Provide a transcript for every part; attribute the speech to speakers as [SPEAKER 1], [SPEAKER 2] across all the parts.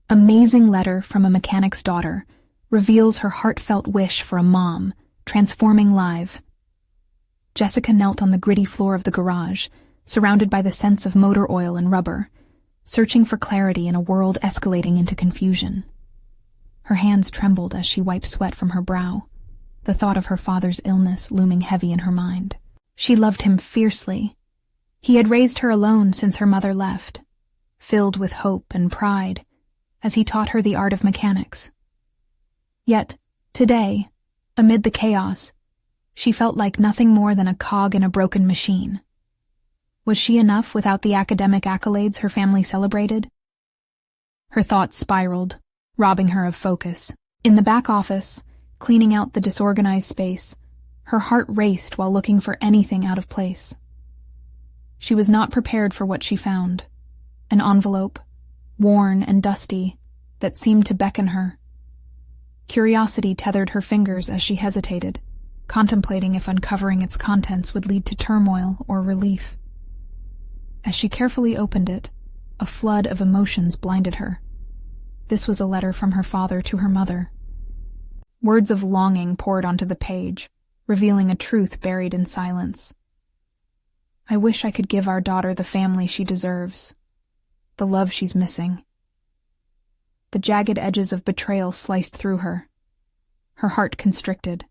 [SPEAKER 1] Amazing letter from a mechanic's daughter reveals her heartfelt wish for a mom, transforming live. Jessica knelt on the gritty floor of the garage, surrounded by the scents of motor oil and rubber, searching for clarity in a world escalating into confusion. Her hands trembled as she wiped sweat from her brow, the thought of her father's illness looming heavy in her mind. She loved him fiercely. He had raised her alone since her mother left, filled with hope and pride, as he taught her the art of mechanics. Yet, today, amid the chaos, she felt like nothing more than a cog in a broken machine. Was she enough without the academic accolades her family celebrated? Her thoughts spiraled, robbing her of focus. In the back office, cleaning out the disorganized space, her heart raced while looking for anything out of place. She was not prepared for what she found. An envelope, worn and dusty, that seemed to beckon her. Curiosity tethered her fingers as she hesitated, contemplating if uncovering its contents would lead to turmoil or relief. As she carefully opened it, a flood of emotions blinded her. This was a letter from her father to her mother. Words of longing poured onto the page, revealing a truth buried in silence. I wish I could give our daughter the family she deserves, the love she's missing. The jagged edges of betrayal sliced through her. Her heart constricted.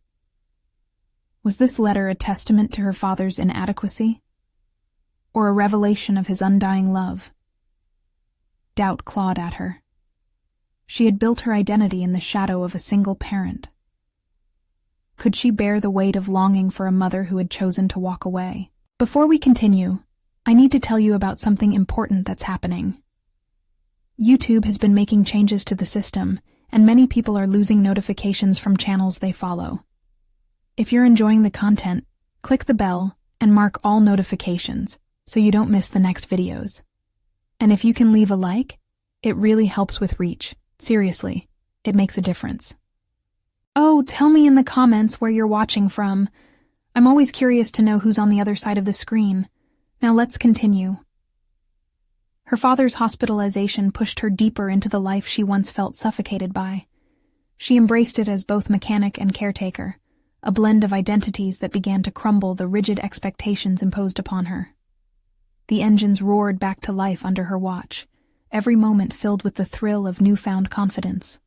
[SPEAKER 1] Was this letter a testament to her father's inadequacy? Or a revelation of his undying love? Doubt clawed at her. She had built her identity in the shadow of a single parent. Could she bear the weight of longing for a mother who had chosen to walk away? Before we continue, I need to tell you about something important that's happening. YouTube has been making changes to the system, and many people are losing notifications from channels they follow. If you're enjoying the content, click the bell and mark all notifications so you don't miss the next videos. And if you can leave a like, it really helps with reach. Seriously, it makes a difference. Oh, tell me in the comments where you're watching from. I'm always curious to know who's on the other side of the screen. Now let's continue. Her father's hospitalization pushed her deeper into the life she once felt suffocated by. She embraced it as both mechanic and caretaker, a blend of identities that began to crumble the rigid expectations imposed upon her. The engines roared back to life under her watch, every moment filled with the thrill of newfound confidence.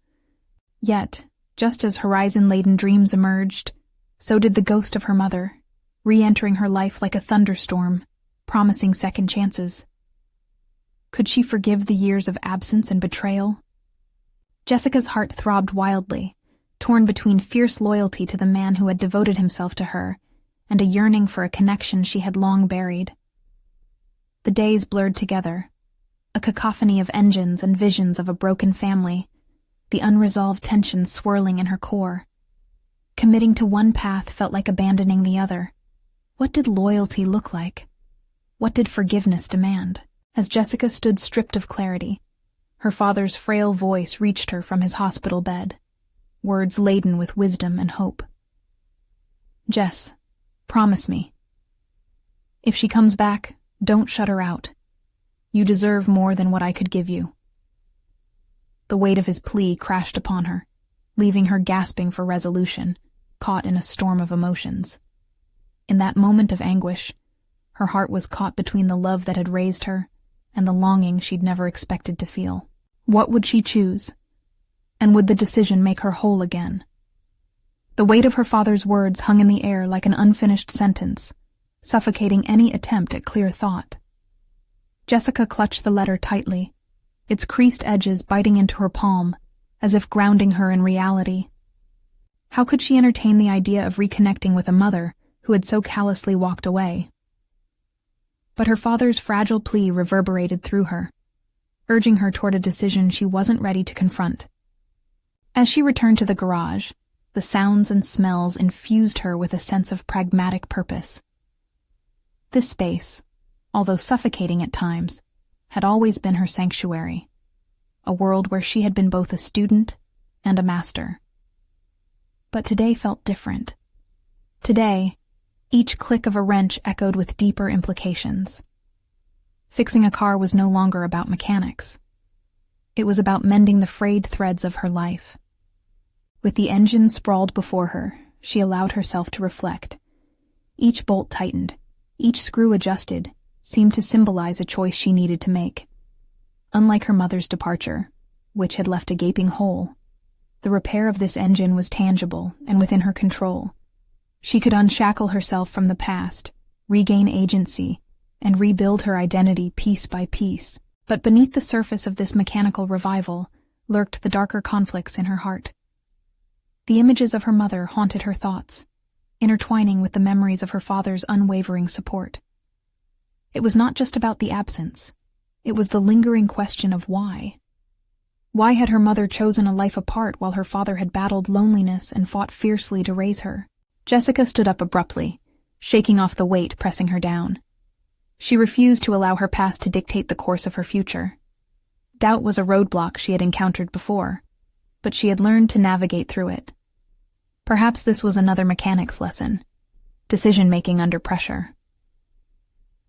[SPEAKER 1] Yet, just as horizon-laden dreams emerged, so did the ghost of her mother, re-entering her life like a thunderstorm, promising second chances. Could she forgive the years of absence and betrayal? Jessica's heart throbbed wildly, torn between fierce loyalty to the man who had devoted himself to her and a yearning for a connection she had long buried. The days blurred together, a cacophony of engines and visions of a broken family, the unresolved tension swirling in her core. Committing to one path felt like abandoning the other. What did loyalty look like? What did forgiveness demand? As Jessica stood stripped of clarity, her father's frail voice reached her from his hospital bed, words laden with wisdom and hope. Jess, promise me. If she comes back, don't shut her out. You deserve more than what I could give you. The weight of his plea crashed upon her, leaving her gasping for resolution, caught in a storm of emotions. In that moment of anguish, her heart was caught between the love that had raised her and the longing she'd never expected to feel. What would she choose? And would the decision make her whole again? The weight of her father's words hung in the air like an unfinished sentence, suffocating any attempt at clear thought. Jessica clutched the letter tightly, its creased edges biting into her palm, as if grounding her in reality. How could she entertain the idea of reconnecting with a mother who had so callously walked away? But her father's fragile plea reverberated through her, urging her toward a decision she wasn't ready to confront. As she returned to the garage, the sounds and smells infused her with a sense of pragmatic purpose. This space, although suffocating at times, had always been her sanctuary, a world where she had been both a student and a master. But today felt different. Today, each click of a wrench echoed with deeper implications. Fixing a car was no longer about mechanics. It was about mending the frayed threads of her life. With the engine sprawled before her, she allowed herself to reflect. Each bolt tightened, each screw adjusted, seemed to symbolize a choice she needed to make. Unlike her mother's departure, which had left a gaping hole, the repair of this engine was tangible and within her control. She could unshackle herself from the past, regain agency, and rebuild her identity piece by piece. But beneath the surface of this mechanical revival lurked the darker conflicts in her heart. The images of her mother haunted her thoughts, intertwining with the memories of her father's unwavering support. It was not just about the absence. It was the lingering question of why. Why had her mother chosen a life apart while her father had battled loneliness and fought fiercely to raise her? Jessica stood up abruptly, shaking off the weight pressing her down. She refused to allow her past to dictate the course of her future. Doubt was a roadblock she had encountered before, but she had learned to navigate through it. Perhaps this was another mechanics lesson, decision-making under pressure.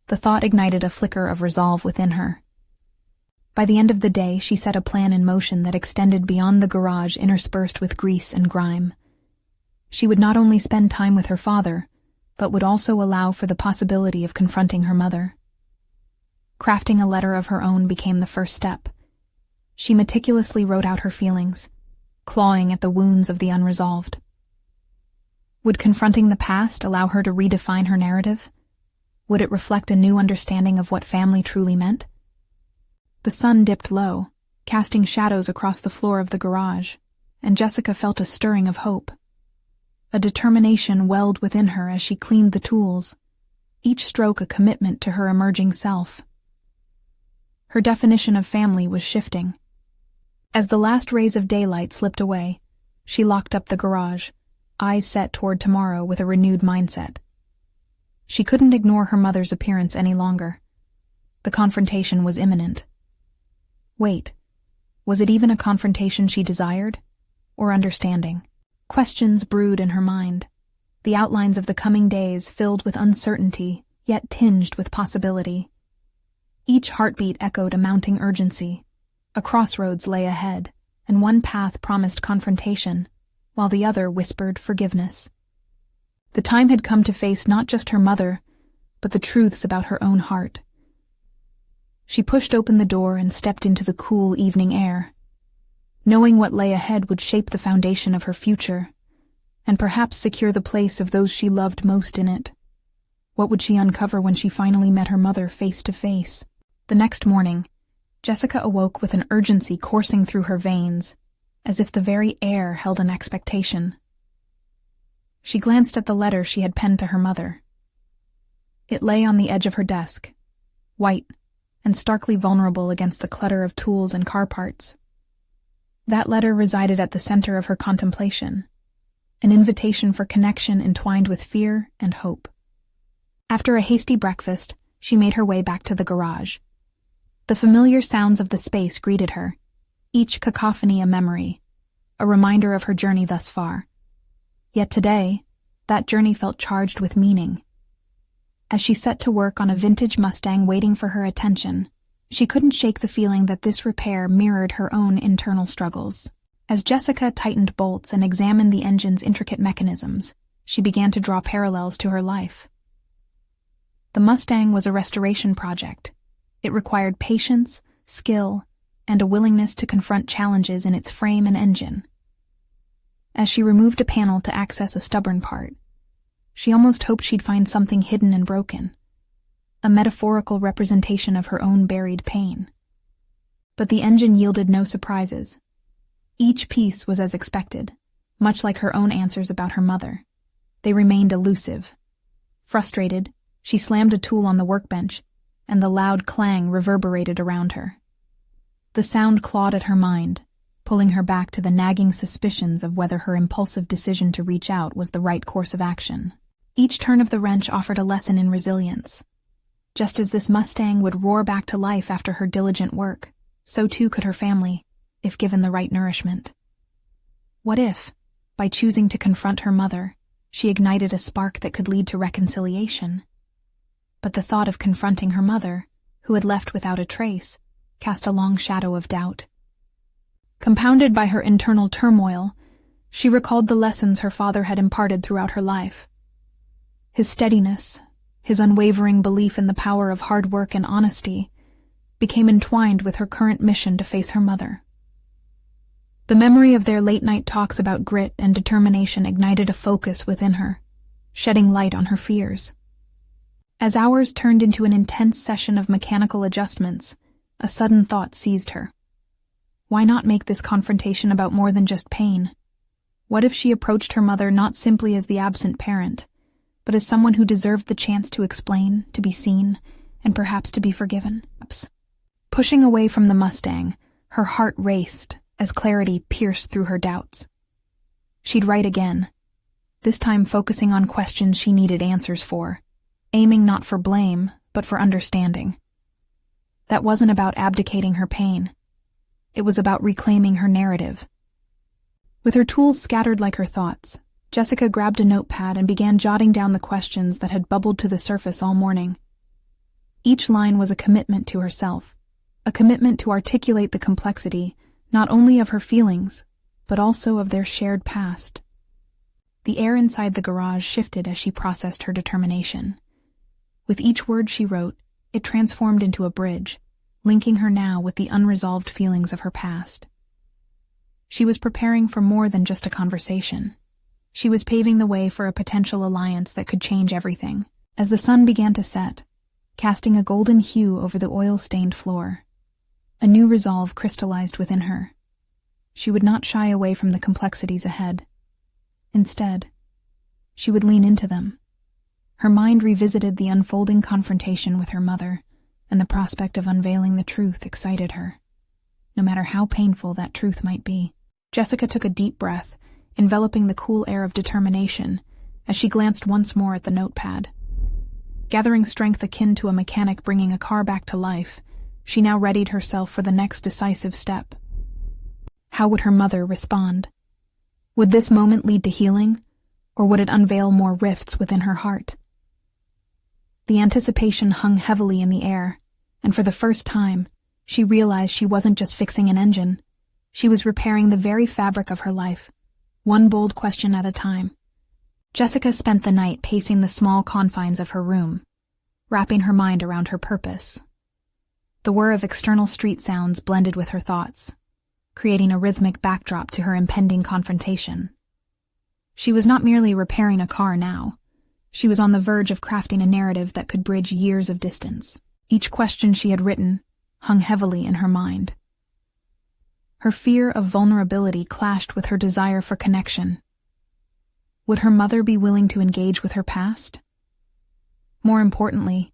[SPEAKER 1] The thought ignited a flicker of resolve within her. By the end of the day, she set a plan in motion that extended beyond the garage interspersed with grease and grime. She would not only spend time with her father, but would also allow for the possibility of confronting her mother. Crafting a letter of her own became the first step. She meticulously wrote out her feelings, clawing at the wounds of the unresolved. Would confronting the past allow her to redefine her narrative? Would it reflect a new understanding of what family truly meant? The sun dipped low, casting shadows across the floor of the garage, and Jessica felt a stirring of hope. A determination welled within her as she cleaned the tools, each stroke a commitment to her emerging self. Her definition of family was shifting. As the last rays of daylight slipped away, she locked up the garage, eyes set toward tomorrow with a renewed mindset. She couldn't ignore her mother's appearance any longer. The confrontation was imminent. Wait, was it even a confrontation she desired, or understanding? Questions brewed in her mind, the outlines of the coming days filled with uncertainty, yet tinged with possibility. Each heartbeat echoed a mounting urgency. A crossroads lay ahead, and one path promised confrontation, while the other whispered forgiveness. The time had come to face not just her mother, but the truths about her own heart. She pushed open the door and stepped into the cool evening air. Knowing what lay ahead would shape the foundation of her future, and perhaps secure the place of those she loved most in it. What would she uncover when she finally met her mother face to face? The next morning, Jessica awoke with an urgency coursing through her veins, as if the very air held an expectation. She glanced at the letter she had penned to her mother. It lay on the edge of her desk, white and starkly vulnerable against the clutter of tools and car parts. That letter resided at the center of her contemplation, an invitation for connection entwined with fear and hope. After a hasty breakfast, she made her way back to the garage. The familiar sounds of the space greeted her, each cacophony a memory, a reminder of her journey thus far. Yet today, that journey felt charged with meaning. As she set to work on a vintage Mustang waiting for her attention, she couldn't shake the feeling that this repair mirrored her own internal struggles. As Jessica tightened bolts and examined the engine's intricate mechanisms, she began to draw parallels to her life. The Mustang was a restoration project. It required patience, skill, and a willingness to confront challenges in its frame and engine. As she removed a panel to access a stubborn part, she almost hoped she'd find something hidden and broken, a metaphorical representation of her own buried pain. But the engine yielded no surprises. Each piece was as expected, much like her own answers about her mother. They remained elusive. Frustrated, she slammed a tool on the workbench, and the loud clang reverberated around her. The sound clawed at her mind, pulling her back to the nagging suspicions of whether her impulsive decision to reach out was the right course of action. Each turn of the wrench offered a lesson in resilience. Just as this Mustang would roar back to life after her diligent work, so too could her family, if given the right nourishment. What if, by choosing to confront her mother, she ignited a spark that could lead to reconciliation? But the thought of confronting her mother, who had left without a trace, cast a long shadow of doubt. Compounded by her internal turmoil, she recalled the lessons her father had imparted throughout her life. His steadiness, his unwavering belief in the power of hard work and honesty, became entwined with her current mission to face her mother. The memory of their late-night talks about grit and determination ignited a focus within her, shedding light on her fears. As hours turned into an intense session of mechanical adjustments, a sudden thought seized her. Why not make this confrontation about more than just pain? What if she approached her mother not simply as the absent parent, but as someone who deserved the chance to explain, to be seen, and perhaps to be forgiven? Pushing away from the Mustang, her heart raced as clarity pierced through her doubts. She'd write again, this time focusing on questions she needed answers for, aiming not for blame, but for understanding. That wasn't about abdicating her pain. It was about reclaiming her narrative. With her tools scattered like her thoughts, Jessica grabbed a notepad and began jotting down the questions that had bubbled to the surface all morning. Each line was a commitment to herself, a commitment to articulate the complexity not only of her feelings, but also of their shared past. The air inside the garage shifted as she processed her determination. With each word she wrote, it transformed into a bridge, linking her now with the unresolved feelings of her past. She was preparing for more than just a conversation. She was paving the way for a potential alliance that could change everything. As the sun began to set, casting a golden hue over the oil-stained floor, a new resolve crystallized within her. She would not shy away from the complexities ahead. Instead, she would lean into them. Her mind revisited the unfolding confrontation with her mother, and the prospect of unveiling the truth excited her, no matter how painful that truth might be. Jessica took a deep breath, enveloping the cool air of determination, as she glanced once more at the notepad. Gathering strength akin to a mechanic bringing a car back to life, she now readied herself for the next decisive step. How would her mother respond? Would this moment lead to healing, or would it unveil more rifts within her heart? The anticipation hung heavily in the air, and for the first time, she realized she wasn't just fixing an engine. She was repairing the very fabric of her life, one bold question at a time. Jessica spent the night pacing the small confines of her room, wrapping her mind around her purpose. The whir of external street sounds blended with her thoughts, creating a rhythmic backdrop to her impending confrontation. She was not merely repairing a car now. She was on the verge of crafting a narrative that could bridge years of distance. Each question she had written hung heavily in her mind. Her fear of vulnerability clashed with her desire for connection. Would her mother be willing to engage with her past? More importantly,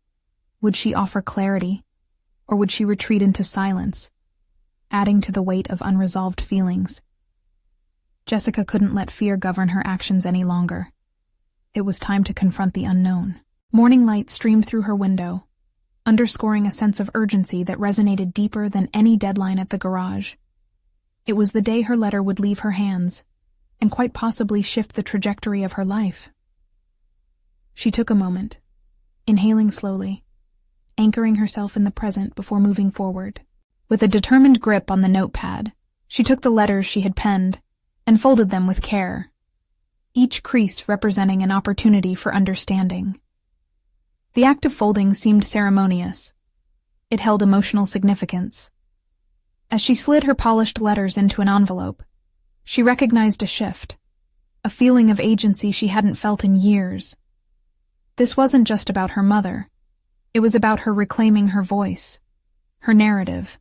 [SPEAKER 1] would she offer clarity, or would she retreat into silence, adding to the weight of unresolved feelings? Jessica couldn't let fear govern her actions any longer. It was time to confront the unknown. Morning light streamed through her window, underscoring a sense of urgency that resonated deeper than any deadline at the garage. It was the day her letter would leave her hands, and quite possibly shift the trajectory of her life. She took a moment, inhaling slowly, anchoring herself in the present before moving forward. With a determined grip on the notepad, she took the letters she had penned and folded them with care, each crease representing an opportunity for understanding. The act of folding seemed ceremonious. It held emotional significance. As she slid her polished letters into an envelope, she recognized a shift, a feeling of agency she hadn't felt in years. This wasn't just about her mother. It was about her reclaiming her voice, her narrative.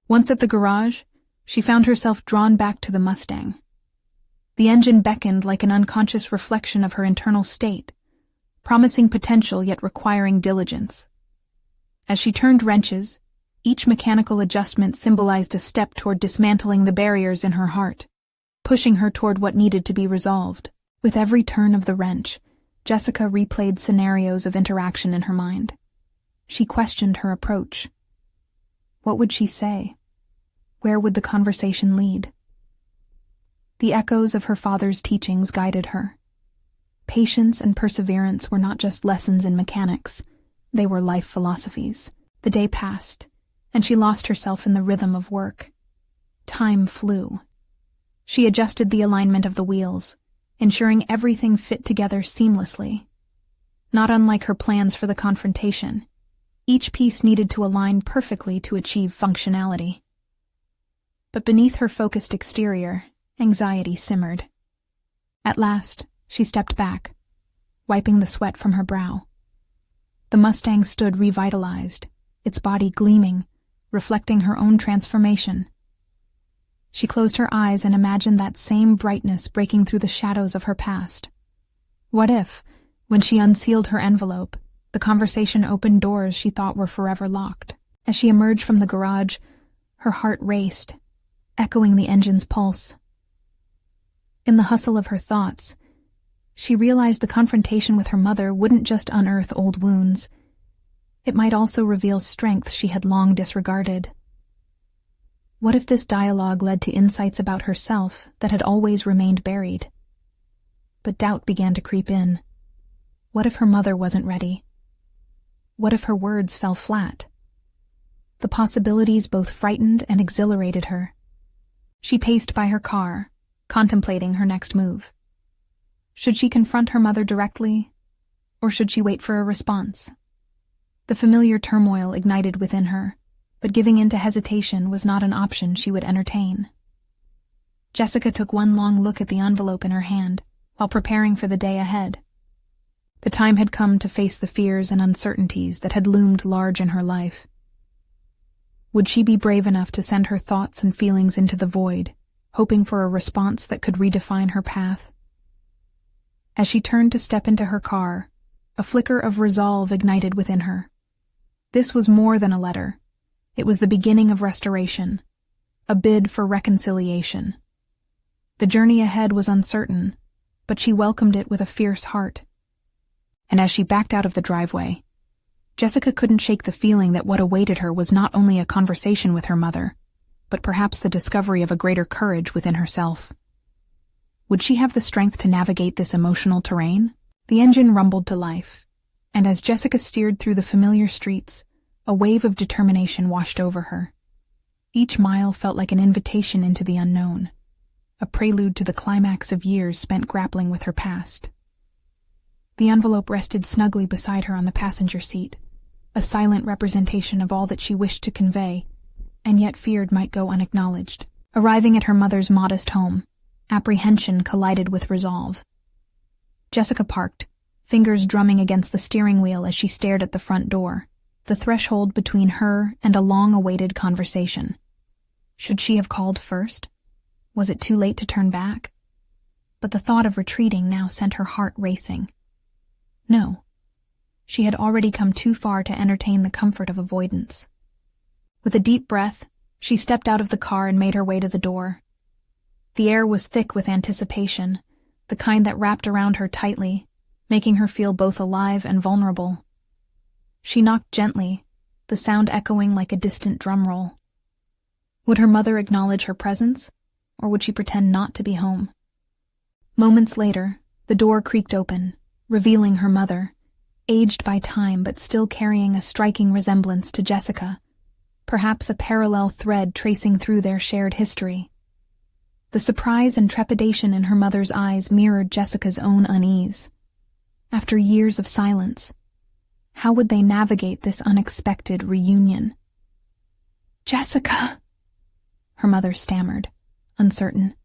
[SPEAKER 1] Once at the garage, she found herself drawn back to the Mustang. The engine beckoned like an unconscious reflection of her internal state, promising potential yet requiring diligence. As she turned wrenches, each mechanical adjustment symbolized a step toward dismantling the barriers in her heart, pushing her toward what needed to be resolved. With every turn of the wrench, Jessica replayed scenarios of interaction in her mind. She questioned her approach. What would she say? Where would the conversation lead? The echoes of her father's teachings guided her. Patience and perseverance were not just lessons in mechanics, they were life philosophies. The day passed, and she lost herself in the rhythm of work. Time flew. She adjusted the alignment of the wheels, ensuring everything fit together seamlessly. Not unlike her plans for the confrontation, each piece needed to align perfectly to achieve functionality. But beneath her focused exterior, anxiety simmered. At last, she stepped back, wiping the sweat from her brow. The Mustang stood revitalized, its body gleaming, reflecting her own transformation. She closed her eyes and imagined that same brightness breaking through the shadows of her past. What if, when she unsealed her envelope, the conversation opened doors she thought were forever locked? As she emerged from the garage, her heart raced, echoing the engine's pulse. In the hustle of her thoughts, she realized the confrontation with her mother wouldn't just unearth old wounds. It might also reveal strengths she had long disregarded. What if this dialogue led to insights about herself that had always remained buried? But doubt began to creep in. What if her mother wasn't ready? What if her words fell flat? The possibilities both frightened and exhilarated her. She paced by her car, contemplating her next move. Should she confront her mother directly, or should she wait for a response? The familiar turmoil ignited within her, but giving in to hesitation was not an option she would entertain. Jessica took one long look at the envelope in her hand, while preparing for the day ahead. The time had come to face the fears and uncertainties that had loomed large in her life. Would she be brave enough to send her thoughts and feelings into the void, hoping for a response that could redefine her path? As she turned to step into her car, a flicker of resolve ignited within her. This was more than a letter. It was the beginning of restoration, a bid for reconciliation. The journey ahead was uncertain, but she welcomed it with a fierce heart. And as she backed out of the driveway, Jessica couldn't shake the feeling that what awaited her was not only a conversation with her mother, but perhaps the discovery of a greater courage within herself. Would she have the strength to navigate this emotional terrain? The engine rumbled to life, and as Jessica steered through the familiar streets, a wave of determination washed over her. Each mile felt like an invitation into the unknown, a prelude to the climax of years spent grappling with her past. The envelope rested snugly beside her on the passenger seat, a silent representation of all that she wished to convey, and yet feared might go unacknowledged. Arriving at her mother's modest home, apprehension collided with resolve. Jessica parked, fingers drumming against the steering wheel as she stared at the front door, the threshold between her and a long-awaited conversation. Should she have called first? Was it too late to turn back? But the thought of retreating now sent her heart racing. No. She had already come too far to entertain the comfort of avoidance. With a deep breath, she stepped out of the car and made her way to the door. The air was thick with anticipation, the kind that wrapped around her tightly, making her feel both alive and vulnerable. She knocked gently, the sound echoing like a distant drum roll. Would her mother acknowledge her presence, or would she pretend not to be home? Moments later, the door creaked open, revealing her mother, aged by time but still carrying a striking resemblance to Jessica, perhaps a parallel thread tracing through their shared history. The surprise and trepidation in her mother's eyes mirrored Jessica's own unease. After years of silence, how would they navigate this unexpected reunion? "Jessica," her mother stammered, uncertain.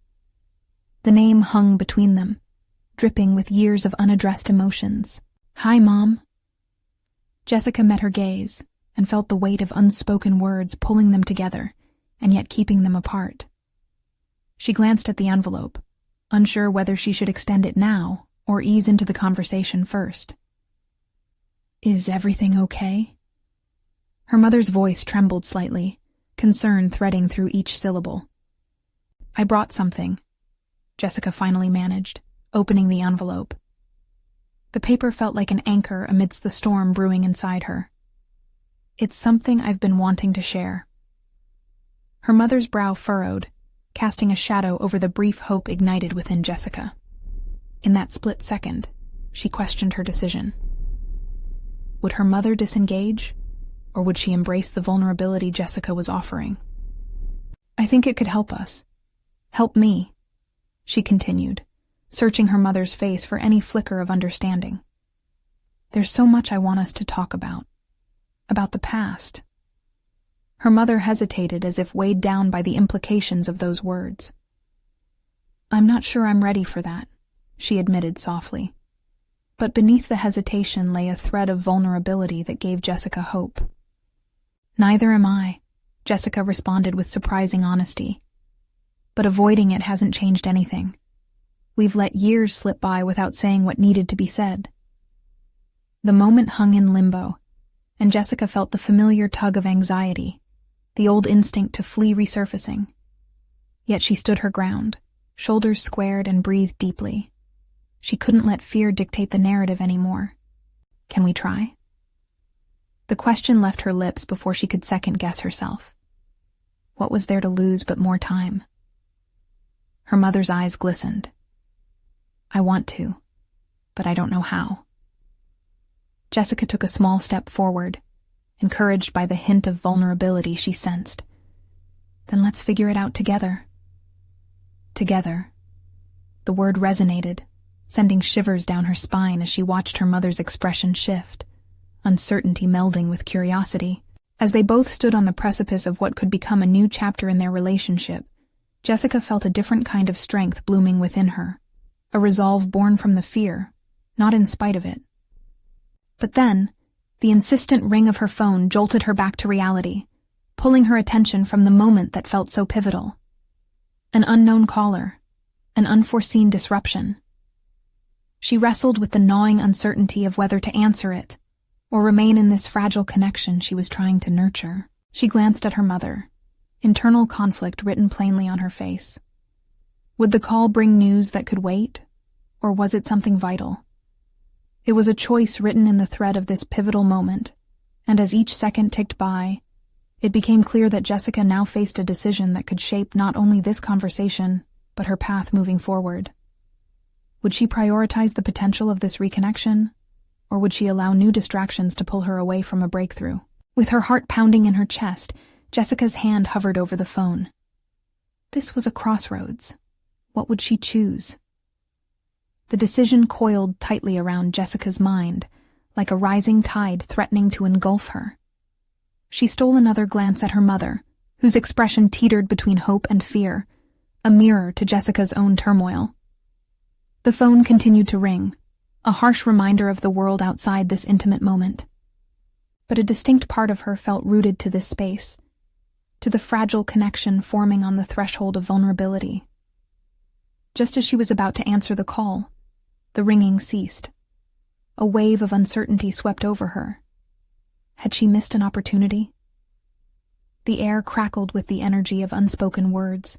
[SPEAKER 1] The name hung between them, dripping with years of unaddressed emotions. "Hi, Mom." Jessica met her gaze and felt the weight of unspoken words pulling them together and yet keeping them apart. She glanced at the envelope, unsure whether she should extend it now or ease into the conversation first. "Is everything okay?" Her mother's voice trembled slightly, concern threading through each syllable. "I brought something," Jessica finally managed, opening the envelope. The paper felt like an anchor amidst the storm brewing inside her. "It's something I've been wanting to share." Her mother's brow furrowed, casting a shadow over the brief hope ignited within Jessica. In that split second, she questioned her decision. Would her mother disengage, or would she embrace the vulnerability Jessica was offering? I think it could help us. Help me, she continued, searching her mother's face for any flicker of understanding. There's so much I want us to talk about the past. Her mother hesitated as if weighed down by the implications of those words. I'm not sure I'm ready for that, she admitted softly. But beneath the hesitation lay a thread of vulnerability that gave Jessica hope. Neither am I, Jessica responded with surprising honesty. But avoiding it hasn't changed anything. We've let years slip by without saying what needed to be said. The moment hung in limbo, and Jessica felt the familiar tug of anxiety, the old instinct to flee resurfacing. Yet she stood her ground, shoulders squared, and breathed deeply. She couldn't let fear dictate the narrative anymore. Can we try? The question left her lips before she could second-guess herself. What was there to lose but more time? Her mother's eyes glistened. I want to, but I don't know how. Jessica took a small step forward, encouraged by the hint of vulnerability she sensed. Then let's figure it out together. Together. The word resonated, sending shivers down her spine as she watched her mother's expression shift, uncertainty melding with curiosity. As they both stood on the precipice of what could become a new chapter in their relationship, Jessica felt a different kind of strength blooming within her, a resolve born from the fear, not in spite of it. But then, the insistent ring of her phone jolted her back to reality, pulling her attention from the moment that felt so pivotal. An unknown caller, an unforeseen disruption. She wrestled with the gnawing uncertainty of whether to answer it, or remain in this fragile connection she was trying to nurture. She glanced at her mother, internal conflict written plainly on her face. Would the call bring news that could wait, or was it something vital? It was a choice written in the thread of this pivotal moment, and as each second ticked by, it became clear that Jessica now faced a decision that could shape not only this conversation, but her path moving forward. Would she prioritize the potential of this reconnection, or would she allow new distractions to pull her away from a breakthrough? With her heart pounding in her chest, Jessica's hand hovered over the phone. This was a crossroads. What would she choose? The decision coiled tightly around Jessica's mind, like a rising tide threatening to engulf her. She stole another glance at her mother, whose expression teetered between hope and fear, a mirror to Jessica's own turmoil. The phone continued to ring, a harsh reminder of the world outside this intimate moment. But a distinct part of her felt rooted to this space, to the fragile connection forming on the threshold of vulnerability. Just as she was about to answer the call, the ringing ceased. A wave of uncertainty swept over her. Had she missed an opportunity? The air crackled with the energy of unspoken words,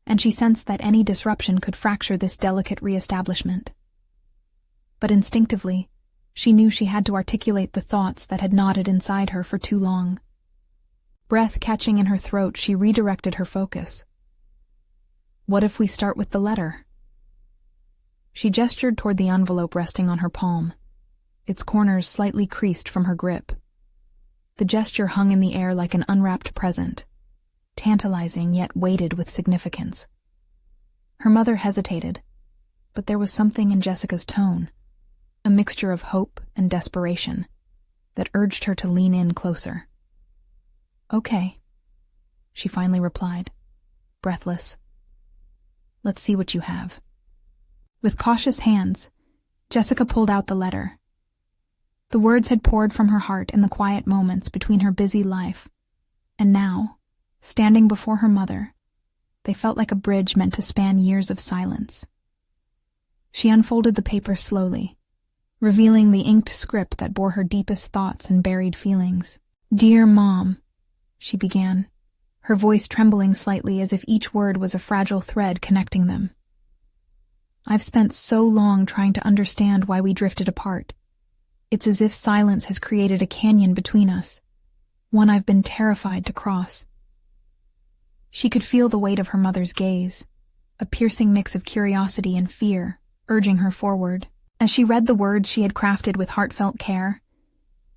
[SPEAKER 1] and she sensed that any disruption could fracture this delicate reestablishment. But instinctively, she knew she had to articulate the thoughts that had knotted inside her for too long. Breath catching in her throat, she redirected her focus. What if we start with the letter? She gestured toward the envelope resting on her palm, its corners slightly creased from her grip. The gesture hung in the air like an unwrapped present, tantalizing yet weighted with significance. Her mother hesitated, but there was something in Jessica's tone, a mixture of hope and desperation, that urged her to lean in closer. Okay, she finally replied, breathless. Let's see what you have. With cautious hands, Jessica pulled out the letter. The words had poured from her heart in the quiet moments between her busy life, and now, standing before her mother, they felt like a bridge meant to span years of silence. She unfolded the paper slowly, revealing the inked script that bore her deepest thoughts and buried feelings. Dear Mom, she began, her voice trembling slightly as if each word was a fragile thread connecting them. I've spent so long trying to understand why we drifted apart. It's as if silence has created a canyon between us, one I've been terrified to cross. She could feel the weight of her mother's gaze, a piercing mix of curiosity and fear, urging her forward. As she read the words she had crafted with heartfelt care,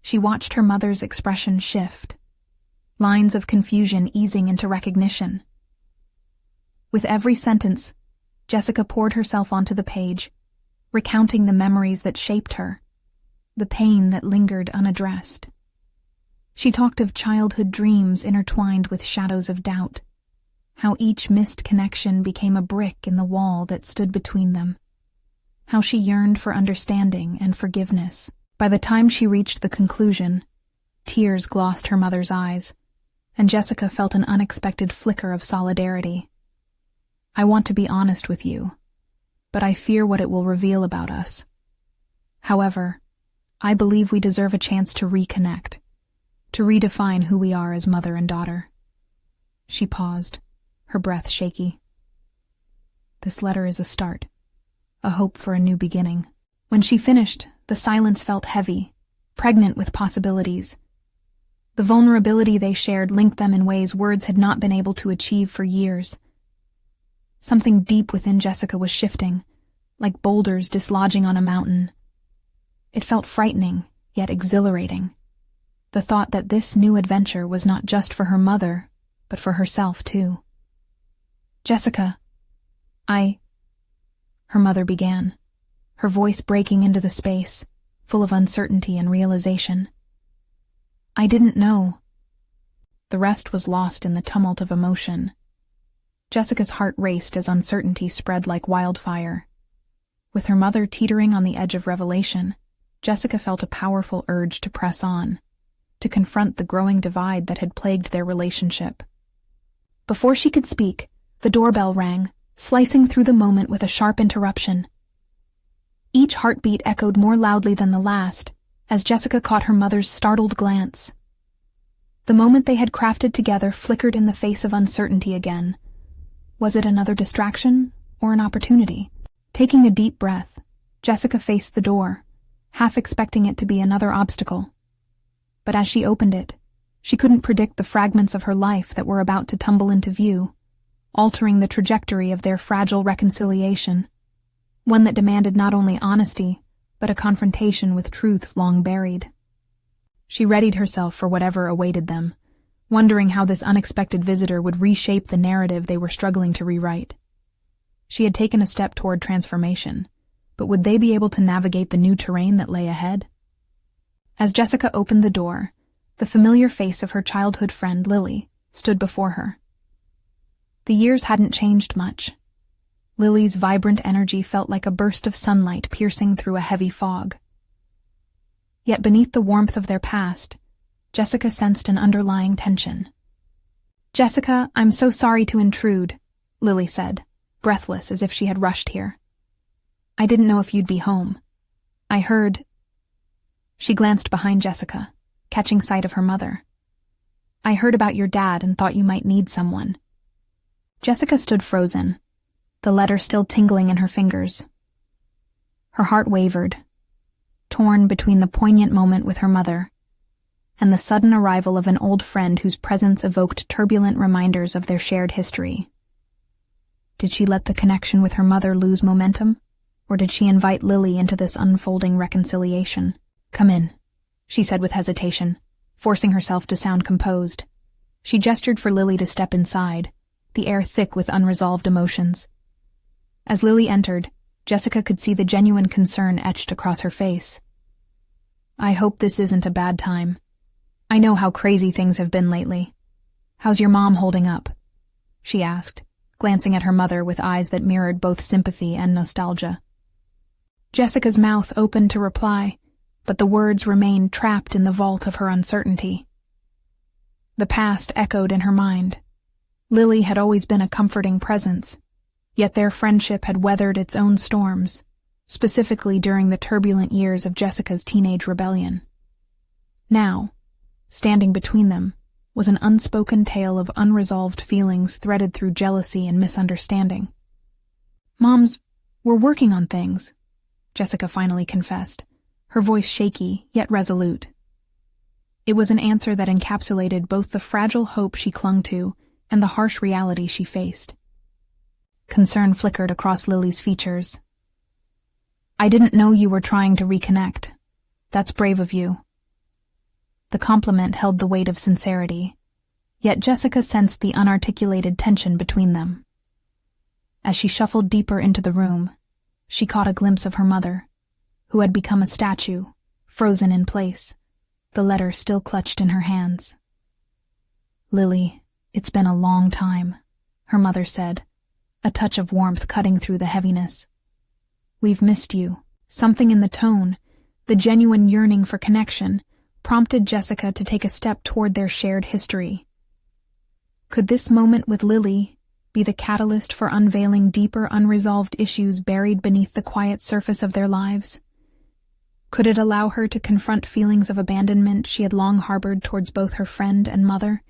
[SPEAKER 1] she watched her mother's expression shift, lines of confusion easing into recognition, With every sentence, Jessica poured herself onto the page, recounting the memories that shaped her, the pain that lingered unaddressed. She talked of childhood dreams intertwined with shadows of doubt, how each missed connection became a brick in the wall that stood between them, how she yearned for understanding and forgiveness. By the time she reached the conclusion, tears glossed her mother's eyes, and Jessica felt an unexpected flicker of solidarity. "I want to be honest with you, but I fear what it will reveal about us. However, I believe we deserve a chance to reconnect, to redefine who we are as mother and daughter." She paused, her breath shaky. "This letter is a start, a hope for a new beginning." When she finished, the silence felt heavy, pregnant with possibilities. The vulnerability they shared linked them in ways words had not been able to achieve for years. Something deep within Jessica was shifting, like boulders dislodging on a mountain. It felt frightening, yet exhilarating. The thought that this new adventure was not just for her mother, but for herself too. "Jessica, her mother began, her voice breaking into the space, full of uncertainty and realization. "I didn't know." The rest was lost in the tumult of emotion. Jessica's heart raced as uncertainty spread like wildfire. With her mother teetering on the edge of revelation, Jessica felt a powerful urge to press on, to confront the growing divide that had plagued their relationship. Before she could speak, the doorbell rang, slicing through the moment with a sharp interruption. Each heartbeat echoed more loudly than the last, as Jessica caught her mother's startled glance. The moment they had crafted together flickered in the face of uncertainty again. Was it another distraction or an opportunity? Taking a deep breath, Jessica faced the door, half expecting it to be another obstacle. But as she opened it, she couldn't predict the fragments of her life that were about to tumble into view, altering the trajectory of their fragile reconciliation, one that demanded not only honesty, but a confrontation with truths long buried. She readied herself for whatever awaited them, wondering how this unexpected visitor would reshape the narrative they were struggling to rewrite. She had taken a step toward transformation, but would they be able to navigate the new terrain that lay ahead? As Jessica opened the door, the familiar face of her childhood friend, Lily, stood before her. The years hadn't changed much. Lily's vibrant energy felt like a burst of sunlight piercing through a heavy fog. Yet beneath the warmth of their past, Jessica sensed an underlying tension. "Jessica, I'm so sorry to intrude," Lily said, breathless as if she had rushed here. "I didn't know if you'd be home. I heard—" She glanced behind Jessica, catching sight of her mother. "I heard about your dad and thought you might need someone." Jessica stood frozen, the letter still tingling in her fingers. Her heart wavered, torn between the poignant moment with her mother and the sudden arrival of an old friend whose presence evoked turbulent reminders of their shared history. Did she let the connection with her mother lose momentum, or did she invite Lily into this unfolding reconciliation? "Come in," she said with hesitation, forcing herself to sound composed. She gestured for Lily to step inside, the air thick with unresolved emotions. As Lily entered, Jessica could see the genuine concern etched across her face. "I hope this isn't a bad time. I know how crazy things have been lately. How's your mom holding up?" she asked, glancing at her mother with eyes that mirrored both sympathy and nostalgia. Jessica's mouth opened to reply, but the words remained trapped in the vault of her uncertainty. The past echoed in her mind. Lily had always been a comforting presence, yet their friendship had weathered its own storms, specifically during the turbulent years of Jessica's teenage rebellion. Now, standing between them, was an unspoken tale of unresolved feelings threaded through jealousy and misunderstanding. "Moms, we're working on things," Jessica finally confessed, her voice shaky yet resolute. It was an answer that encapsulated both the fragile hope she clung to and the harsh reality she faced. Concern flickered across Lily's features. "I didn't know you were trying to reconnect. That's brave of you." The compliment held the weight of sincerity, yet Jessica sensed the unarticulated tension between them. As she shuffled deeper into the room, she caught a glimpse of her mother, who had become a statue, frozen in place, the letter still clutched in her hands. "Lily, it's been a long time," her mother said, a touch of warmth cutting through the heaviness. "We've missed you." Something in the tone, the genuine yearning for connection, prompted Jessica to take a step toward their shared history. Could this moment with Lily be the catalyst for unveiling deeper unresolved issues buried beneath the quiet surface of their lives? Could it allow her to confront feelings of abandonment she had long harbored towards both her friend and mother?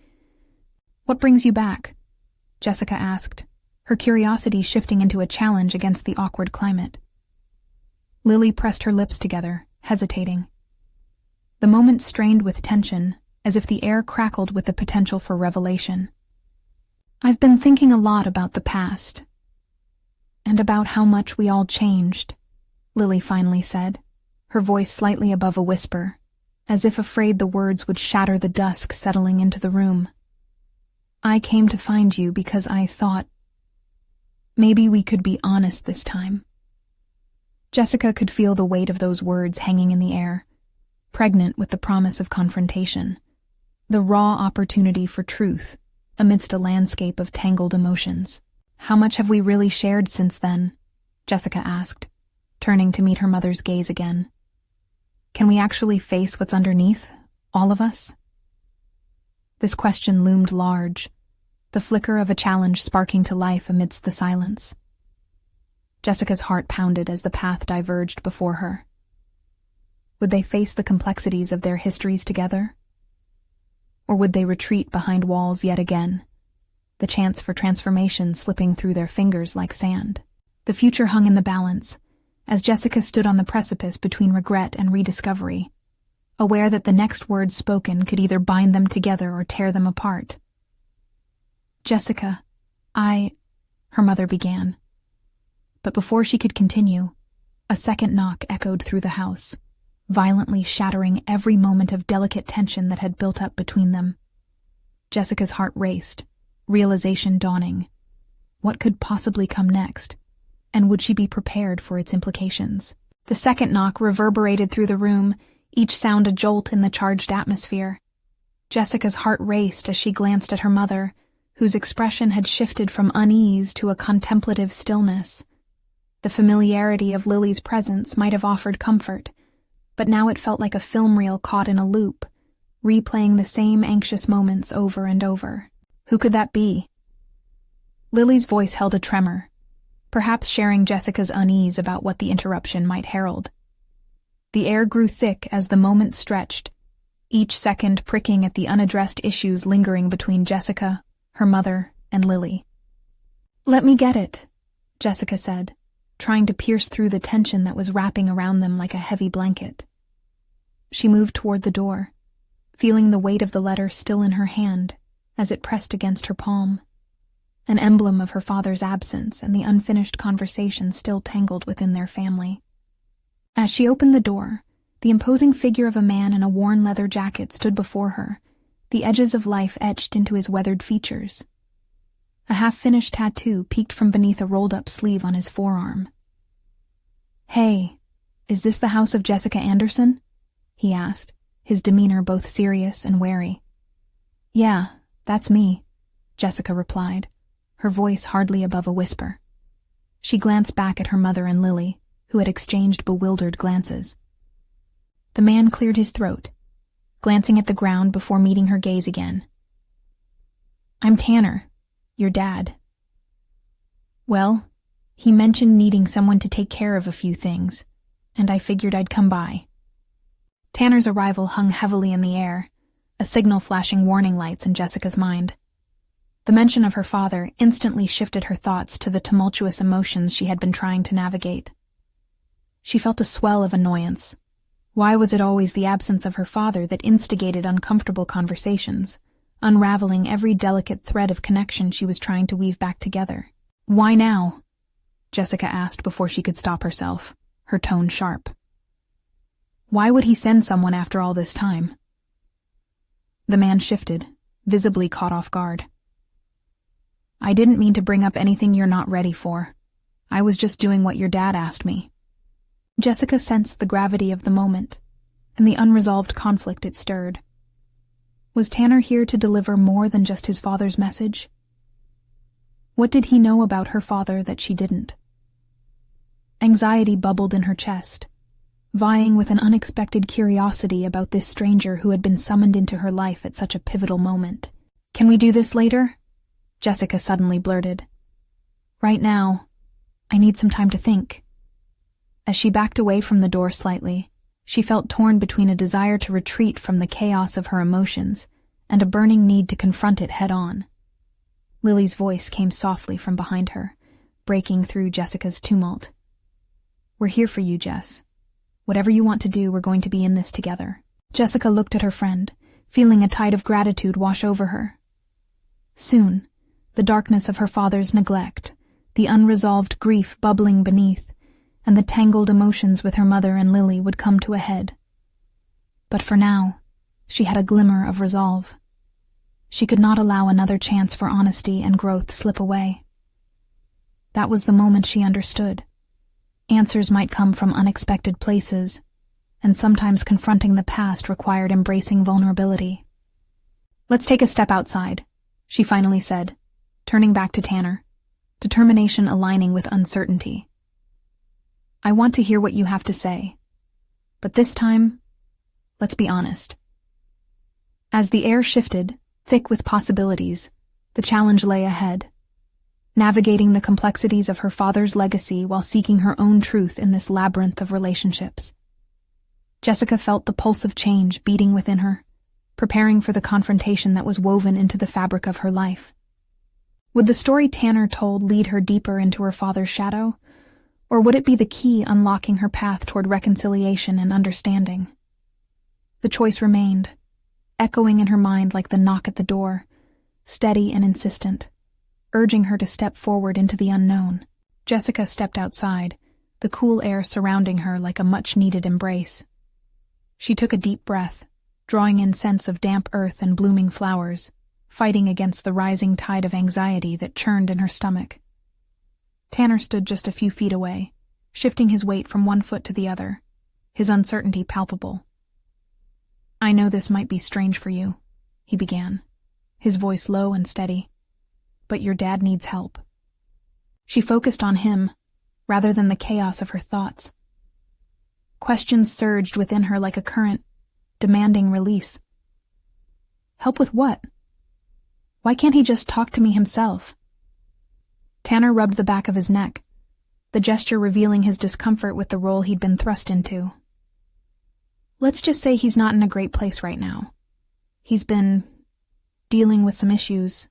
[SPEAKER 1] "What brings you back?" Jessica asked, her curiosity shifting into a challenge against the awkward climate. Lily pressed her lips together, hesitating. The moment strained with tension, as if the air crackled with the potential for revelation. "I've been thinking a lot about the past, and about how much we all changed," Lily finally said, her voice slightly above a whisper, as if afraid the words would shatter the dusk settling into the room. "I came to find you because I thought maybe we could be honest this time." Jessica could feel the weight of those words hanging in the air, pregnant with the promise of confrontation, the raw opportunity for truth amidst a landscape of tangled emotions. "How much have we really shared since then?" Jessica asked, turning to meet her mother's gaze again. "Can we actually face what's underneath, all of us?" This question loomed large, the flicker of a challenge sparking to life amidst the silence. Jessica's heart pounded as the path diverged before her. Would they face the complexities of their histories together? Or would they retreat behind walls yet again, the chance for transformation slipping through their fingers like sand? The future hung in the balance, as Jessica stood on the precipice between regret and rediscovery, aware that the next word spoken could either bind them together or tear them apart. "Jessica, her mother began. But before she could continue, a second knock echoed through the house, violently shattering every moment of delicate tension that had built up between them. Jessica's heart raced, realization dawning. What could possibly come next, and would she be prepared for its implications? The second knock reverberated through the room, each sound a jolt in the charged atmosphere. Jessica's heart raced as she glanced at her mother, whose expression had shifted from unease to a contemplative stillness. The familiarity of Lily's presence might have offered comfort, but now it felt like a film reel caught in a loop, replaying the same anxious moments over and over. Who could that be? Lily's voice held a tremor, perhaps sharing Jessica's unease about what the interruption might herald. The air grew thick as the moment stretched, each second pricking at the unaddressed issues lingering between Jessica, her mother, and Lily. "Let me get it," Jessica said, trying to pierce through the tension that was wrapping around them like a heavy blanket. She moved toward the door, feeling the weight of the letter still in her hand as it pressed against her palm, an emblem of her father's absence and the unfinished conversation still tangled within their family. As she opened the door, the imposing figure of a man in a worn leather jacket stood before her, the edges of life etched into his weathered features. A half-finished tattoo peeked from beneath a rolled-up sleeve on his forearm. "Hey, is this the house of Jessica Anderson?" he asked, his demeanor both serious and wary. "Yeah, that's me," Jessica replied, her voice hardly above a whisper. She glanced back at her mother and Lily, who had exchanged bewildered glances. The man cleared his throat, glancing at the ground before meeting her gaze again. "I'm Tanner, your dad." "Well, he mentioned needing someone to take care of a few things, and I figured I'd come by." Tanner's arrival hung heavily in the air, a signal flashing warning lights in Jessica's mind. The mention of her father instantly shifted her thoughts to the tumultuous emotions she had been trying to navigate. She felt a swell of annoyance. Why was it always the absence of her father that instigated uncomfortable conversations, unraveling every delicate thread of connection she was trying to weave back together? "Why now?" Jessica asked before she could stop herself, her tone sharp. Why would he send someone after all this time? The man shifted, visibly caught off guard. I didn't mean to bring up anything you're not ready for. I was just doing what your dad asked me." Jessica sensed the gravity of the moment and the unresolved conflict it stirred. Was Tanner here to deliver more than just his father's message? What did he know about her father that she didn't? Anxiety bubbled in her chest, vying with an unexpected curiosity about this stranger who had been summoned into her life at such a pivotal moment. "Can we do this later?" Jessica suddenly blurted. "Right now, I need some time to think." As she backed away from the door slightly, she felt torn between a desire to retreat from the chaos of her emotions and a burning need to confront it head-on. Lily's voice came softly from behind her, breaking through Jessica's tumult. "We're here for you, Jess. Whatever you want to do, we're going to be in this together." Jessica looked at her friend, feeling a tide of gratitude wash over her. Soon, the darkness of her father's neglect, the unresolved grief bubbling beneath, and the tangled emotions with her mother and Lily would come to a head. But for now, she had a glimmer of resolve. She could not allow another chance for honesty and growth slip away. That was the moment she understood. Answers might come from unexpected places, and sometimes confronting the past required embracing vulnerability. "Let's take a step outside," she finally said, turning back to Tanner, determination aligning with uncertainty. "I want to hear what you have to say, but this time, let's be honest." As the air shifted, thick with possibilities, the challenge lay ahead, navigating the complexities of her father's legacy while seeking her own truth in this labyrinth of relationships. Jessica felt the pulse of change beating within her, preparing for the confrontation that was woven into the fabric of her life. Would the story Tanner told lead her deeper into her father's shadow, or would it be the key unlocking her path toward reconciliation and understanding? The choice remained, echoing in her mind like the knock at the door, steady and insistent, urging her to step forward into the unknown. Jessica stepped outside, the cool air surrounding her like a much-needed embrace. She took a deep breath, drawing in scents of damp earth and blooming flowers, fighting against the rising tide of anxiety that churned in her stomach. Tanner stood just a few feet away, shifting his weight from one foot to the other, his uncertainty palpable. "I know this might be strange for you," he began, his voice low and steady, "but your dad needs help." She focused on him, rather than the chaos of her thoughts. Questions surged within her like a current, demanding release. Help with what? Why can't he just talk to me himself? Tanner rubbed the back of his neck, the gesture revealing his discomfort with the role he'd been thrust into. Let's just say he's not in a great place right now. He's been dealing with some issues,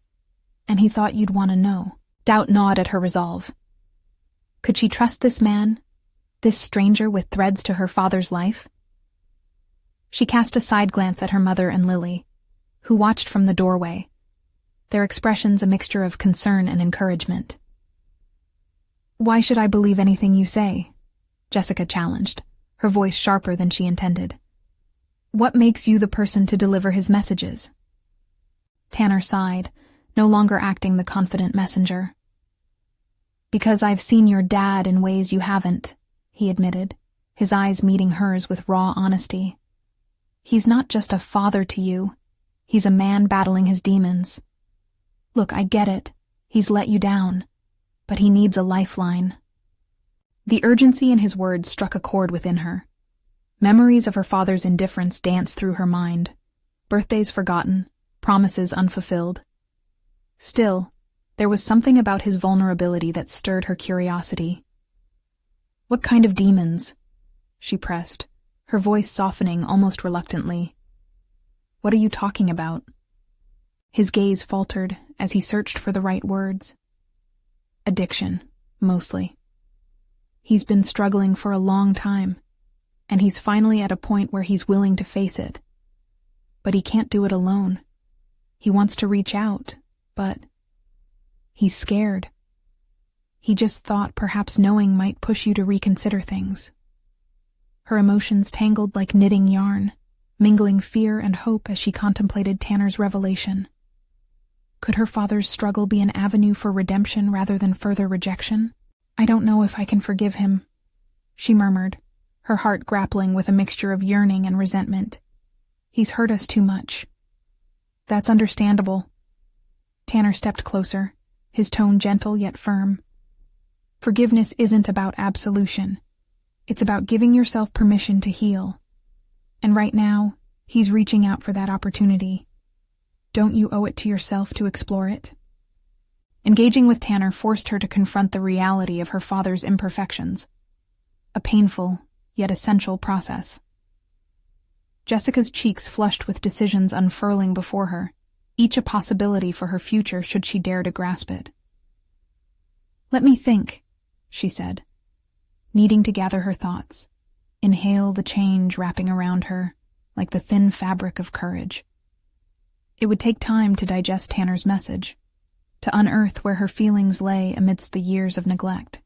[SPEAKER 1] and he thought you'd want to know. Doubt gnawed at her resolve. Could she trust this man, this stranger with threads to her father's life? She cast a side glance at her mother and Lily, who watched from the doorway, their expressions a mixture of concern and encouragement. "Why should I believe anything you say?" Jessica challenged, her voice sharper than she intended. "What makes you the person to deliver his messages?" Tanner sighed, no longer acting the confident messenger. "Because I've seen your dad in ways you haven't," he admitted, his eyes meeting hers with raw honesty. "He's not just a father to you. He's a man battling his demons. Look, I get it. He's let you down. But he needs a lifeline." The urgency in his words struck a chord within her. Memories of her father's indifference danced through her mind. Birthdays forgotten, promises unfulfilled. Still, there was something about his vulnerability that stirred her curiosity. "What kind of demons?" she pressed, her voice softening almost reluctantly. "What are you talking about?" His gaze faltered as he searched for the right words. "Addiction, mostly. He's been struggling for a long time, and he's finally at a point where he's willing to face it. But he can't do it alone. He wants to reach out, but he's scared. He just thought perhaps knowing might push you to reconsider things." Her emotions tangled like knitting yarn, mingling fear and hope as she contemplated Tanner's revelation. Could her father's struggle be an avenue for redemption rather than further rejection? "I don't know if I can forgive him," she murmured, her heart grappling with a mixture of yearning and resentment. "He's hurt us too much." "That's understandable." Tanner stepped closer, his tone gentle yet firm. "Forgiveness isn't about absolution. It's about giving yourself permission to heal. And right now, he's reaching out for that opportunity. Don't you owe it to yourself to explore it?" Engaging with Tanner forced her to confront the reality of her father's imperfections, a painful yet essential process. Jessica's cheeks flushed with decisions unfurling before her, each a possibility for her future should she dare to grasp it. "Let me think," she said, needing to gather her thoughts, inhale the change wrapping around her like the thin fabric of courage. It would take time to digest Tanner's message, to unearth where her feelings lay amidst the years of neglect.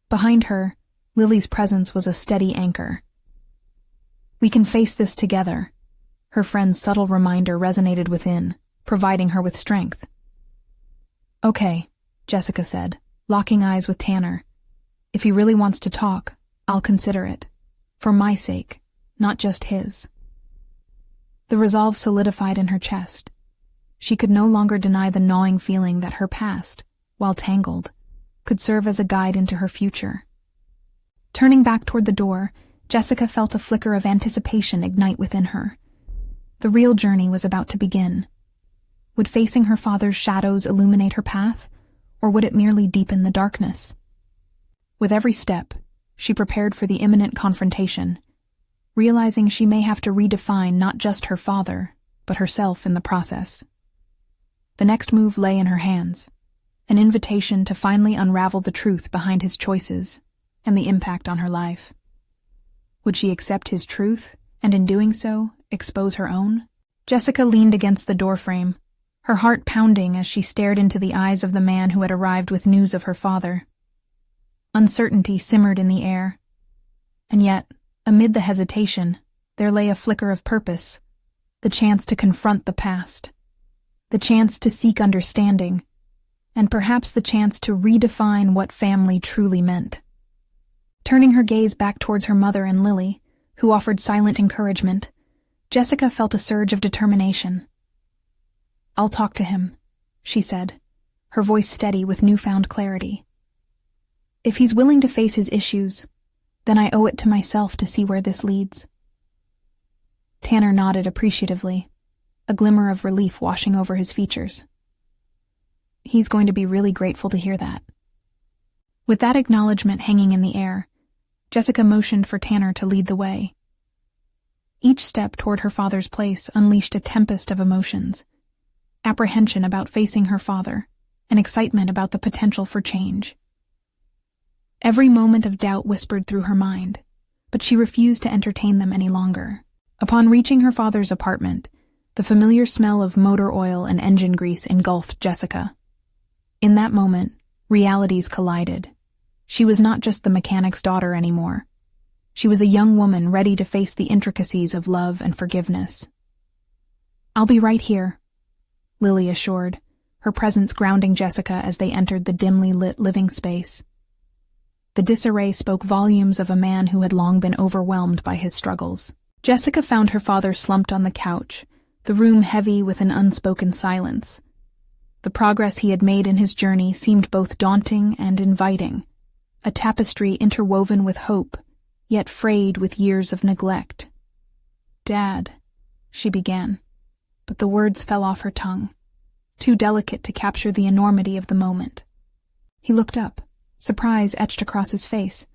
[SPEAKER 1] Behind her, Lily's presence was a steady anchor. "We can face this together," her friend's subtle reminder resonated within, providing her with strength. "Okay," Jessica said, locking eyes with Tanner. "If he really wants to talk, I'll consider it. For my sake, not just his." The resolve solidified in her chest. She could no longer deny the gnawing feeling that her past, while tangled, could serve as a guide into her future. Turning back toward the door, Jessica felt a flicker of anticipation ignite within her. The real journey was about to begin. Would facing her father's shadows illuminate her path, or would it merely deepen the darkness? With every step, she prepared for the imminent confrontation, realizing she may have to redefine not just her father, but herself in the process. The next move lay in her hands, an invitation to finally unravel the truth behind his choices and the impact on her life. Would she accept his truth, and in doing so, expose her own? Jessica leaned against the doorframe, her heart pounding as she stared into the eyes of the man who had arrived with news of her father. Uncertainty simmered in the air. And yet, amid the hesitation, there lay a flicker of purpose, the chance to confront the past, the chance to seek understanding, and perhaps the chance to redefine what family truly meant. Turning her gaze back towards her mother and Lily, who offered silent encouragement, Jessica felt a surge of determination. "I'll talk to him," she said, her voice steady with newfound clarity. "If he's willing to face his issues, then I owe it to myself to see where this leads." Tanner nodded appreciatively, a glimmer of relief washing over his features. He's going to be really grateful to hear that. With that acknowledgement hanging in the air, Jessica motioned for Tanner to lead the way. Each step toward her father's place unleashed a tempest of emotions, apprehension about facing her father, and excitement about the potential for change. Every moment of doubt whispered through her mind, but she refused to entertain them any longer. Upon reaching her father's apartment, the familiar smell of motor oil and engine grease engulfed Jessica. In that moment, realities collided. She was not just the mechanic's daughter anymore. She was a young woman ready to face the intricacies of love and forgiveness. "I'll be right here," Lily assured, her presence grounding Jessica as they entered the dimly lit living space. The disarray spoke volumes of a man who had long been overwhelmed by his struggles. Jessica found her father slumped on the couch, the room heavy with an unspoken silence. The progress he had made in his journey seemed both daunting and inviting, a tapestry interwoven with hope, yet frayed with years of neglect. "Dad," she began, but the words fell off her tongue, too delicate to capture the enormity of the moment. He looked up, surprise etched across his face,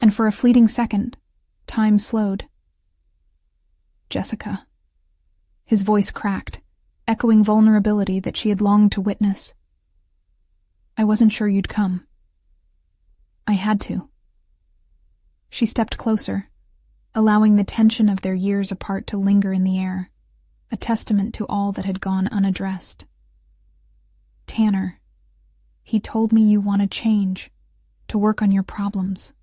[SPEAKER 1] and for a fleeting second, time slowed. "Jessica." His voice cracked, echoing vulnerability that she had longed to witness. "I wasn't sure you'd come. I had to." She stepped closer, allowing the tension of their years apart to linger in the air, a testament to all that had gone unaddressed. "Tanner, he told me you want to change, to work on your problems.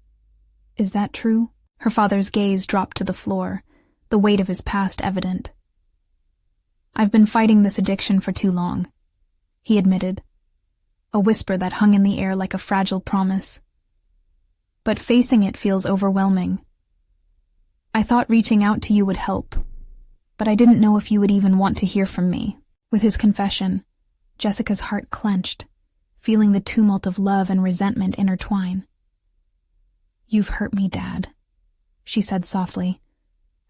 [SPEAKER 1] Is that true?" Her father's gaze dropped to the floor, the weight of his past evident. "I've been fighting this addiction for too long," he admitted, a whisper that hung in the air like a fragile promise. But facing it feels overwhelming. I thought reaching out to you would help, but I didn't know if you would even want to hear from me. With his confession, Jessica's heart clenched, feeling the tumult of love and resentment intertwine. "You've hurt me, Dad," she said softly,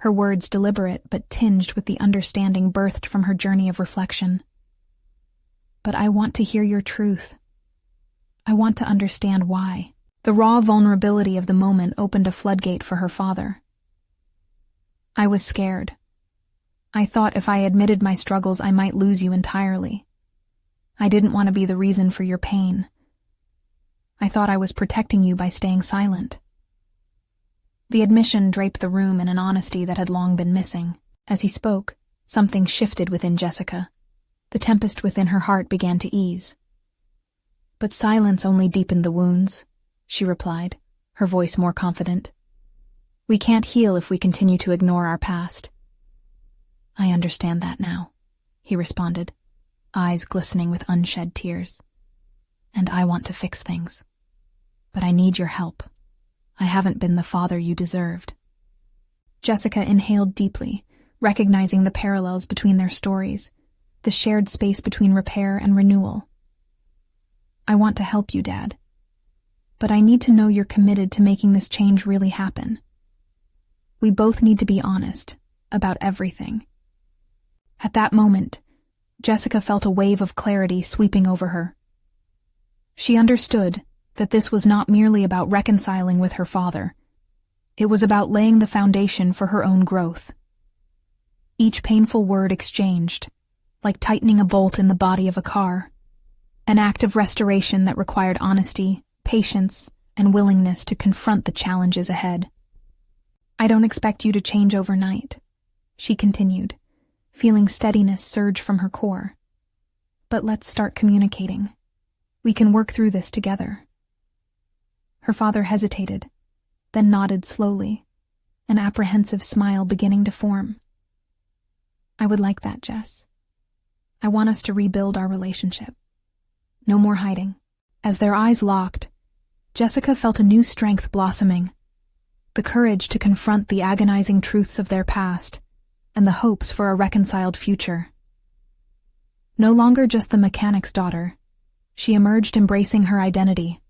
[SPEAKER 1] her words deliberate but tinged with the understanding birthed from her journey of reflection. "But I want to hear your truth. I want to understand why." The raw vulnerability of the moment opened a floodgate for her father. "I was scared. I thought if I admitted my struggles I might lose you entirely. I didn't want to be the reason for your pain. I thought I was protecting you by staying silent." The admission draped the room in an honesty that had long been missing. As he spoke, something shifted within Jessica. The tempest within her heart began to ease. "But silence only deepened the wounds," she replied, her voice more confident. "We can't heal if we continue to ignore our past." "I understand that now," he responded, eyes glistening with unshed tears. "And I want to fix things. But I need your help. I haven't been the father you deserved." Jessica inhaled deeply, recognizing the parallels between their stories, the shared space between repair and renewal. "I want to help you, Dad. But I need to know you're committed to making this change really happen. We both need to be honest about everything." At that moment, Jessica felt a wave of clarity sweeping over her. She understood that this was not merely about reconciling with her father. It was about laying the foundation for her own growth. Each painful word exchanged, like tightening a bolt in the body of a car, an act of restoration that required honesty, patience, and willingness to confront the challenges ahead. "I don't expect you to change overnight," she continued, feeling steadiness surge from her core. "But let's start communicating. We can work through this together." Her father hesitated, then nodded slowly, an apprehensive smile beginning to form. "I would like that, Jess. I want us to rebuild our relationship. No more hiding." As their eyes locked, Jessica felt a new strength blossoming, the courage to confront the agonizing truths of their past and the hopes for a reconciled future. No longer just the mechanic's daughter, she emerged embracing her identity,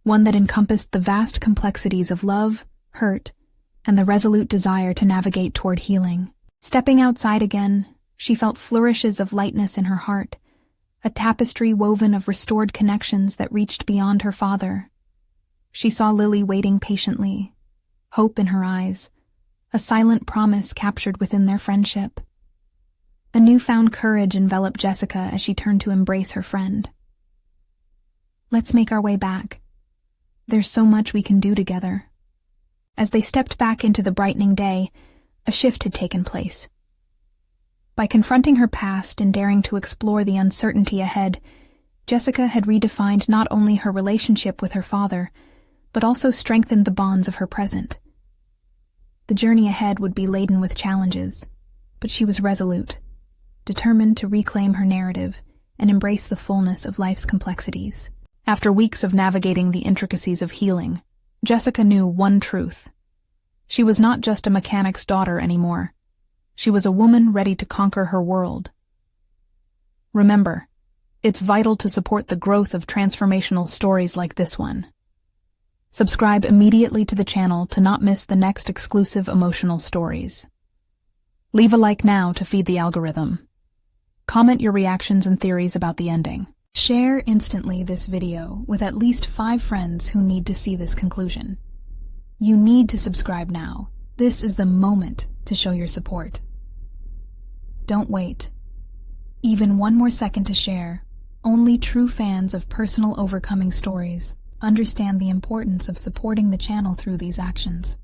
[SPEAKER 1] one that encompassed the vast complexities of love, hurt, and the resolute desire to navigate toward healing. Stepping outside again, she felt flourishes of lightness in her heart, a tapestry woven of restored connections that reached beyond her father. She saw Lily waiting patiently, hope in her eyes, a silent promise captured within their friendship. A newfound courage enveloped Jessica as she turned to embrace her friend. "Let's make our way back. There's so much we can do together." As they stepped back into the brightening day, a shift had taken place. By confronting her past and daring to explore the uncertainty ahead, Jessica had redefined not only her relationship with her father, but also strengthened the bonds of her present. The journey ahead would be laden with challenges, but she was resolute, determined to reclaim her narrative and embrace the fullness of life's complexities. After weeks of navigating the intricacies of healing, Jessica knew one truth. She was not just a mechanic's daughter anymore. She was a woman ready to conquer her world. Remember, it's vital to support the growth of transformational stories like this one. Subscribe immediately to the channel to not miss the next exclusive emotional stories. Leave a like now to feed the algorithm. Comment your reactions and theories about the ending. Share instantly this video with at least 5 friends who need to see this conclusion. You need to subscribe now. This is the moment to show your support. Don't wait. Even one more second to share. Only true fans of personal overcoming stories understand the importance of supporting the channel through these actions.